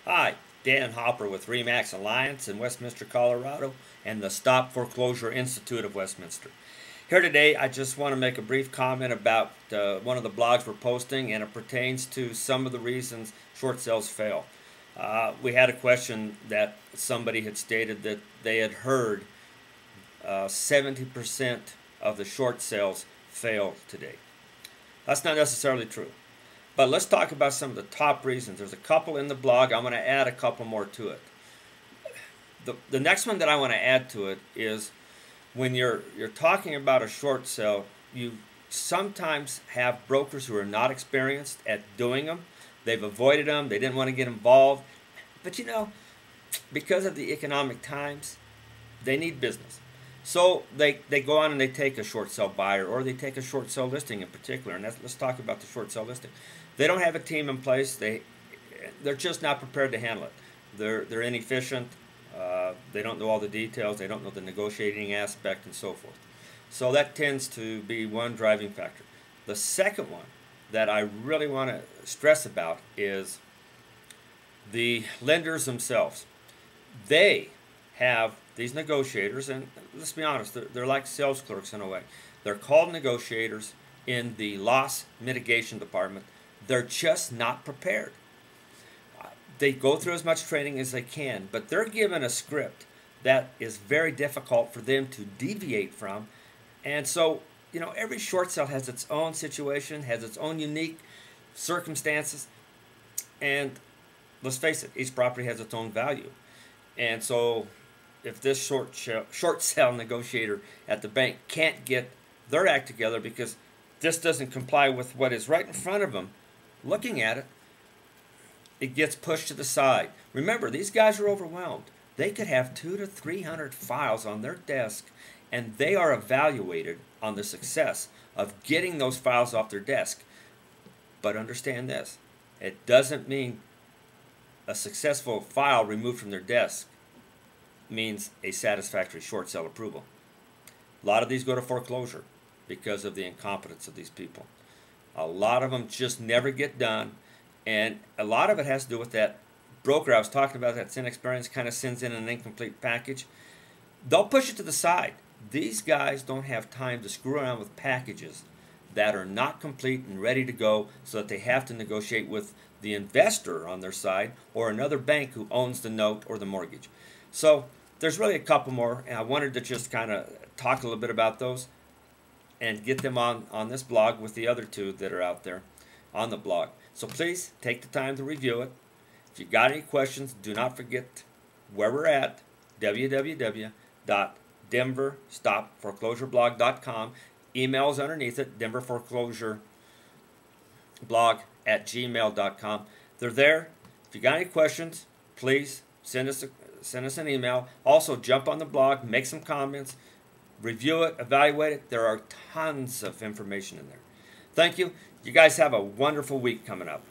Hi, Dan Hopper with RE/MAX Alliance in Westminster, Colorado, and the Stop Foreclosure Institute of Westminster. Here today, I just want to make a brief comment about one of the blogs we're posting, and it pertains to some of the reasons short sales fail. We had a question that somebody had stated that they had heard 70% of the short sales fail today. That's not necessarily true. But let's talk about some of the top reasons. There's a couple in the blog. I'm going to add a couple more to it. The next one that I want to add to it is when you're talking about a short sale, you sometimes have brokers who are not experienced at doing them. They've avoided them. They didn't want to get involved. But you know, because of the economic times, they need business. So they go on and they take a short sale buyer, or they take a short sale listing in particular. And let's talk about the short sale listing. They don't have a team in place. They're just not prepared to handle it. They're inefficient. They don't know all the details. They don't know the negotiating aspect and so forth. So that tends to be one driving factor. The second one that I really want to stress about is the lenders themselves. They have these negotiators, and let's be honest, they're like sales clerks in a way. They're called negotiators in the loss mitigation department. They're just not prepared. They go through as much training as they can, but they're given a script that is very difficult for them to deviate from. And so, you know, every short sale has its own situation, has its own unique circumstances, and let's face it, each property has its own value. And so if this short sale negotiator at the bank can't get their act together because this doesn't comply with what is right in front of them, looking at it, it gets pushed to the side. Remember, these guys are overwhelmed. They could have 200 to 300 files on their desk, and they are evaluated on the success of getting those files off their desk. But understand this, it doesn't mean a successful file removed from their desk means a satisfactory short sale approval. A lot of these go to foreclosure because of the incompetence of these people. A lot of them just never get done, and a lot of it has to do with that broker I was talking about that's inexperienced, kind of sends in an incomplete package. They'll push it to the side. These guys don't have time to screw around with packages that are not complete and ready to go, so that they have to negotiate with the investor on their side or another bank who owns the note or the mortgage. So there's really a couple more, and I wanted to just kind of talk a little bit about those and get them on this blog with the other two that are out there on the blog. So please take the time to review it. If you got any questions, do not forget where we're at, www.denverstopforeclosureblog.com. Emails underneath it, denverforeclosureblog@gmail.com. They're there. If you got any questions, please send us an email. Also, jump on the blog, make some comments, review it, evaluate it. There are tons of information in there. Thank you. You guys have a wonderful week coming up.